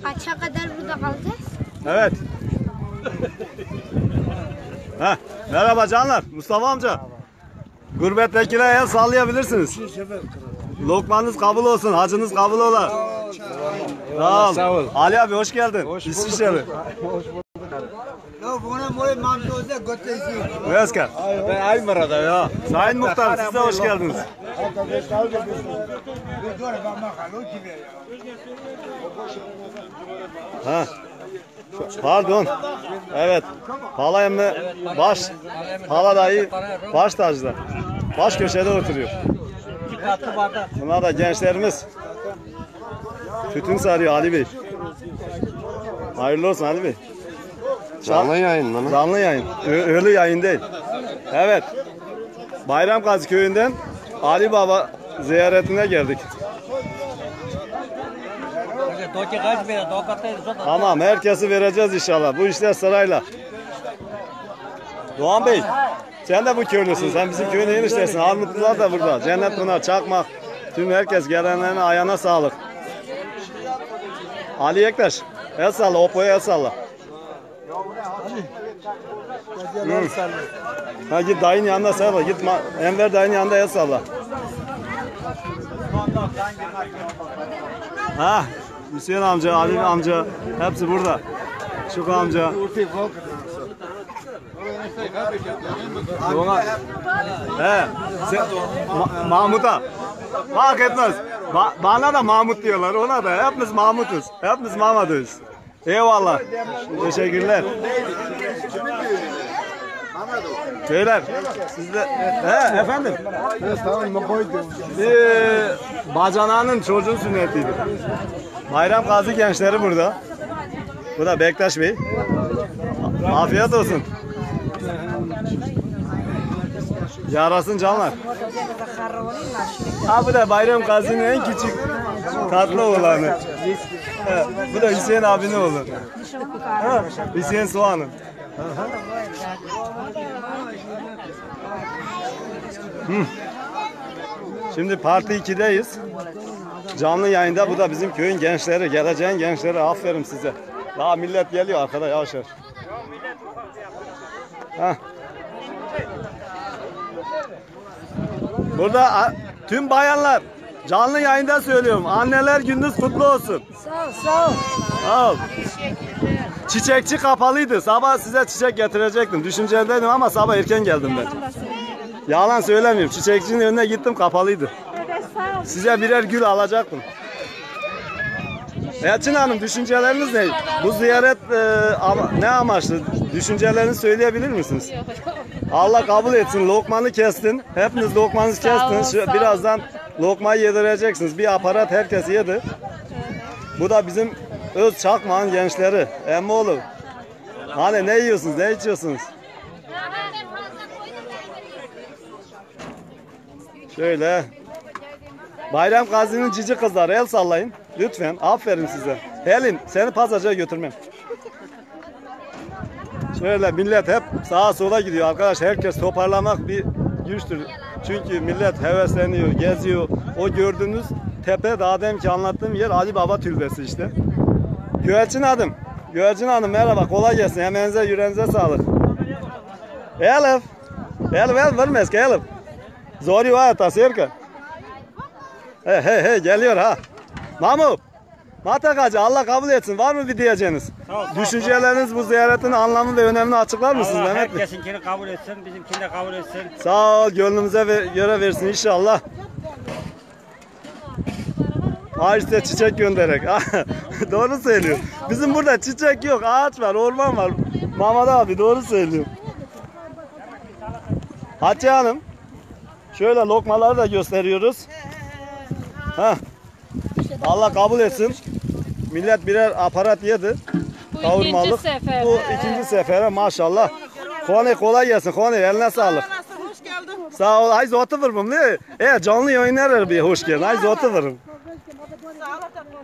Kaça kadar burada kalacağız? Evet. Heh, merhaba canlar. Mustafa amca. Gurbettekilere el sallayabilirsiniz. Lokmanız kabul olsun, hacınız kabul ola. Sağ ol. Ali abi hoş geldin. İsviçre'li. Özkan. Ben Aymara'da ya. Sayın Muhtar siz de hoş geldiniz. Ha. Pardon. Evet. Hala emmi hala dayı baş tacda. Baş köşede oturuyor. Bunlar da gençlerimiz. Tütün sarıyor Ali Bey. Hayırlı olsun Ali Bey. Canlı yayın mı? Canlı yayın. Ölü yayın değil. Evet. Bayramgazi köyünden Ali Baba ziyaretine geldik. Tamam, herkesi vereceğiz inşallah. Bu işler sırayla. Doğan Bey, sen de bu köylüsün. Sen bizim köyün eniştesin. Armutlular da burada. Cennet Pınar, Çakmak. Tüm herkes gelenlerine ayağına sağlık. Ali Ektaş, el salla. Opo'ya el salla. Ha, git dayının yanında salla. Git Enver dayının yanında el salla. Ha, Hüseyin amca, Ali amca hepsi burada. Şuko amca. He, Mahmut'a. Fark etmez. Bana da Mahmut diyorlar, ona da. Hepimiz Mahmut'uz. Hepimiz Mahmut'uz. Eyvallah. Teşekkürler. Beyler, siz de... He, efendim? Bacanağının çocuğun sünnetiydi. Bayramgazi gençleri burada. Bu da Bektaş Bey. Afiyet olsun. Yarasın canlar. Ha, bu da Bayramgazi'nin en küçük tatlı oğlanı. Bu da Hüseyin abinin oğlu. Hüseyin Soğan'ın. Şimdi Parti 2'deyiz. Canlı yayında, bu da bizim köyün gençleri, geleceğin gençleri. Aferin size. Daha millet geliyor arkada, yavaş yavaş. Burada tüm bayanlar, canlı yayında söylüyorum. Anneler gününüz kutlu olsun. Sağ ol, sağ ol. Sağ ol. Çiçekçi kapalıydı. Sabah size çiçek getirecektim. Düşüncedeydim ama sabah erken geldim ben. Yalan söylemiyorum. Çiçekçinin önüne gittim, kapalıydı. Size birer gül alacaktım. Elçin Hanım, düşünceleriniz ne? Bu ziyaret ne amaçlı? Düşüncelerinizi söyleyebilir misiniz? Allah kabul etsin. Lokmanı kestin. Hepiniz lokmanızı kestiniz. Birazdan lokmayı yedireceksiniz. Bir aparat herkes yedi. Bu da bizim öz Çakmak'ın gençleri. Emmoğlu. Hani ne yiyorsunuz? Ne içiyorsunuz? Şöyle. Bayramgazi'nin cici kızları, el sallayın. Lütfen. Aferin size. Helin, seni pazacıya götürmem. Şöyle millet hep sağa sola gidiyor arkadaş. Herkes toparlamak bir güçtür. Çünkü millet hevesleniyor, geziyor. O gördüğünüz tepe, daha deminki anlattığım yer Ali Baba Türbesi işte. Güvercin Hanım merhaba, kolay gelsin. Emeğinize, yüreğinize sağlık. Elif vermez ki Elif. Zor yuva tasirka. He geliyor ha. Mahmut. Matakacı, Allah kabul etsin. Var mı bir diyeceğiniz? Düşünceleriniz, bu ziyaretin anlamı ve önemini açıklar mısınız Allah Mehmet Bey? herkesinkini kabul etsin, bizimkini de kabul etsin. Sağ ol, gönlümüze göre versin inşallah. Ha işte çiçek göndererek. Doğru söylüyor. Bizim burada çiçek yok, ağaç var, orman var. Mahmut abi doğru söylüyor. Hatice Hanım, şöyle lokmaları da gösteriyoruz. Ha. Allah kabul etsin. Millet birer aparat yedi. Kavurmalık. Bu ikinci sefere maşallah. Kone kolay gelsin. Kone eline sağlık. Hoş geldin. Sağ ol. Haydi otururum ne? Canlı yayınlar bir hoş geldin. Haydi otururum.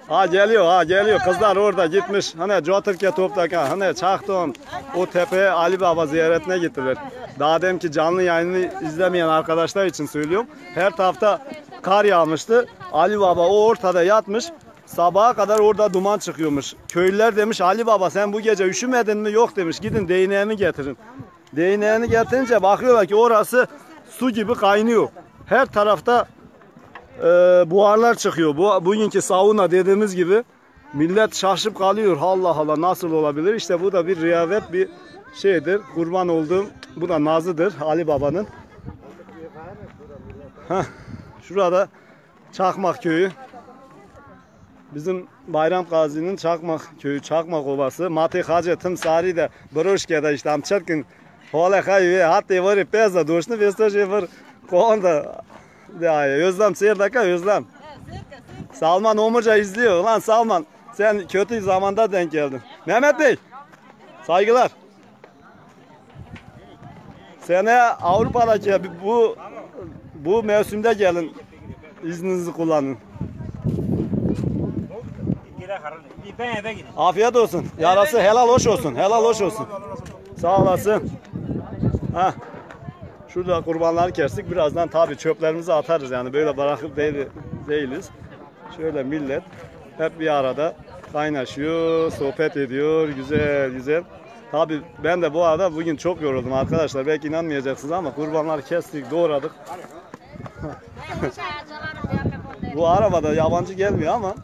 Ha geliyor. Kızlar orada gitmiş. Hani Coturke toptaka. Hani Çakton o tepeye Ali Baba ziyaretine gittiler. Daha deminki canlı yayını izlemeyen arkadaşlar için söylüyorum. Her tarafta kar yağmıştı. Ali Baba o ortada yatmış. sabaha kadar orada duman çıkıyormuş. Köylüler demiş Ali Baba sen bu gece üşümedin mi? Yok demiş gidin değneğimi getirin. Değneğini getirince bakıyorlar ki orası su gibi kaynıyor. Her tarafta buharlar çıkıyor. Bugünkü sauna dediğimiz gibi millet şaşıp kalıyor. Allah Allah nasıl olabilir? İşte bu da bir riyavet bir şeydir. Kurban olduğum bu da nazıdır Ali Baba'nın. Şurada Çakmak köyü. Bizim Bayram Gazi'nin Çakmak köyü, Çakmak Ovası. Mati Hacetım Sari'de Broşke'de işte Amçatkin Holekayı hatta var pezda doşnu vestaje var konda ya Özlem Seyir'daka Özlem. Salman Omurca izliyor. Lan Salman sen kötü zamanda denk geldin. Mehmet Bey saygılar. Sene Avrupa'daki bu mevsimde gelin. İzninizi kullanın. Ben eve gideyim. Afiyet olsun. Yarası helal hoş olsun. Helal hoş olsun. Sağ olasın. Ha. Şurada kurbanları kestik. Birazdan tabii çöplerimizi atarız yani böyle bırakıp değiliz. Şöyle millet hep bir arada kaynaşıyor, sohbet ediyor. Güzel güzel. Tabii ben de bu arada bugün çok yoruldum arkadaşlar. Belki inanmayacaksınız ama kurbanları kestik, doğradık. Bu arabada yabancı gelmiyor ama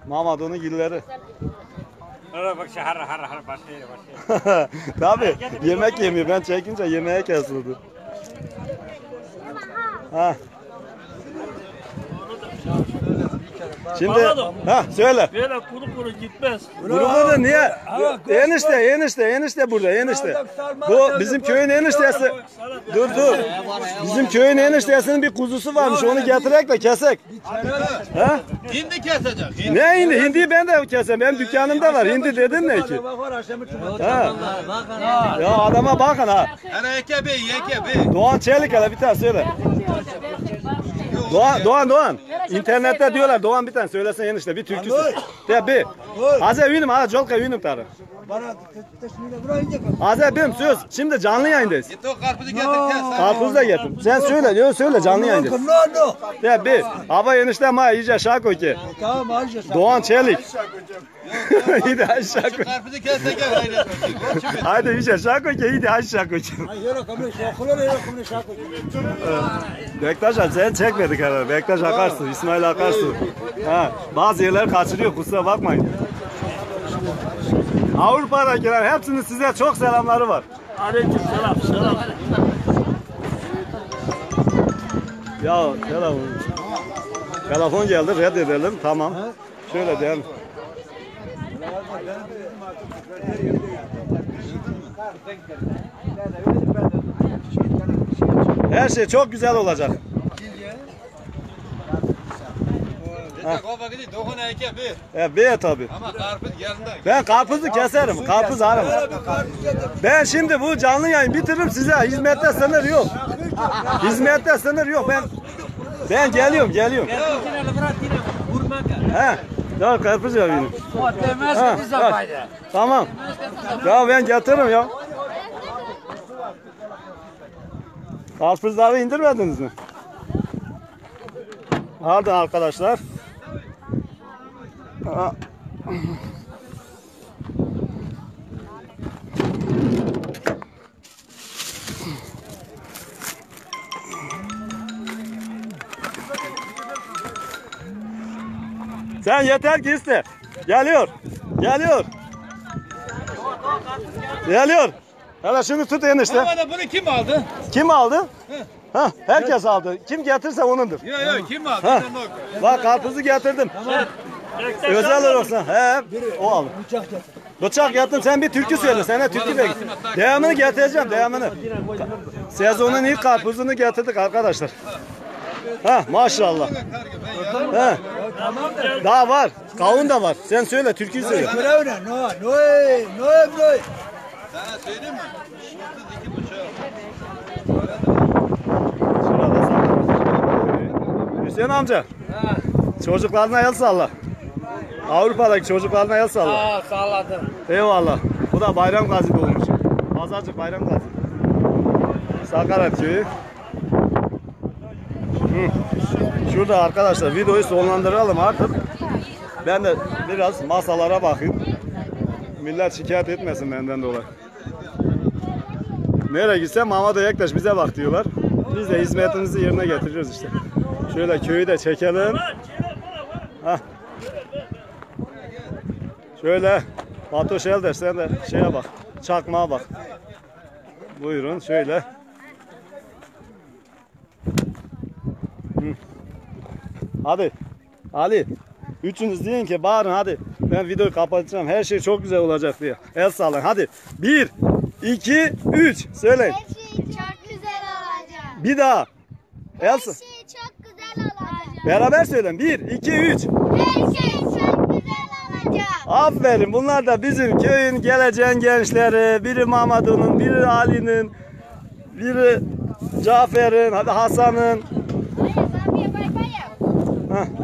Mamadon'un gilleri. Bak har başlıyor. Tabii yemek yemiyor. Ben çekince yemeğe kesildi. Ha. Şimdi söyle. Böyle kuru kuru gitmez. Burada niye? Enişte burada enişte. Bu bizim köyün eniştesi. Dur. Bizim köyün eniştesinin bir kuzusu varmış. Onu getirek de kesek. Ha? Hindi kesecek. Ne hindi? Hindiyi ben de kesem. Benim dükkanımda var. Hindi dedin ne ki? Ha. Ya adama bakın ha. Ana yeke. Doğan Çelik hele bir tane söyle. Doğan. İnternette diyorlar Doğan bir tane söylesen enişte bir türküsü. De bir. Aze ünüm ha Jolka ünüm tarı. Aze benim söz. Şimdi canlı yayındayız. Git o karpuzu getir kes. Karpuz da getir. Sen söyle canlı yayındayız. De bir. Hava enişte ma iyice şako ki. Doğan Çelik. İyi aşağı koy. Karpuzu kes de gel. Haydi iyice şako ki iyi aşağı koy. Bektaş abi sen çekmedik herhalde. Bektaş Akarsu, İsmail Akarsu. Ha, bazı yerler kaçırıyor kusura bakmayın. Avrupa'dakiler hepsinin size çok selamları var. Aleyküm selam. Ya telefon geldi reddedelim tamam. Şöyle diyelim. Her şey çok güzel olacak. Bir tabi. Ama karpuz yanında. Ben karpuzu keserim. Karpuz ararım. Ben şimdi bu canlı yayın bitiririm size. Hizmette sınır yok. Hizmette sınır yok. Ben geliyorum. He. Ya karpuz yapayım. Tamam. Ya ben getiririm ya. Karpuzları indirmediniz mi? Hadi arkadaşlar. Sen yeter ki iste. Geliyor. Hele şunu tut enişte. Havada bunu kim aldı? Kim aldı? Herkes aldı. Kim getirse onundur. Yok kim aldı? Ha. Bak karpuzu getirdim. Özel olsun. O aldı. Bıçak getirdim. Sen bir türkü söyle. Sana türkü de. Devamını getireceğim. Sezonun ilk karpuzunu getirdik arkadaşlar. Maşallah. Daha var. Kavun da var. Sen söyle türküyü söyle. Sana söyleyeyim mi? 32,5. Hüseyin amca. Çocuklarına el salla. Avrupa'daki çocuklarına el salla. Salladım. Eyvallah. Bu da Bayram Gazi'de olmuş. Pazarcık Bayram Gazi. Sakarat köyü. Şurada arkadaşlar videoyu sonlandıralım artık. Ben de biraz masalara bakayım. Millet şikayet etmesin benden dolayı. Nereye gitsem Mahmut Yaktaş bize bak diyorlar. Biz de hizmetimizi yerine getiriyoruz işte. Şöyle köyü de çekelim. Hah. Şöyle Fatoş Elder sen de şeye bak. Çakmağa bak. Buyurun şöyle. Hı. Hadi. Ali. Üçünüz deyin ki bağırın hadi. Ben videoyu kapatacağım. Her şey çok güzel olacak diye. El sallayın hadi. 1, 2, 3. Söyleyin. Her şey çok güzel olacak. Bir daha. El Her şey çok güzel olacak. Beraber söyleyin. 1, 2, 3. Her şey çok güzel olacak. Aferin. Bunlar da bizim köyün geleceğin gençleri. Biri Mahmud'un, biri Ali'nin, biri Cafer'in, hadi Hasan'ın. Hayır, bay bay. Hah.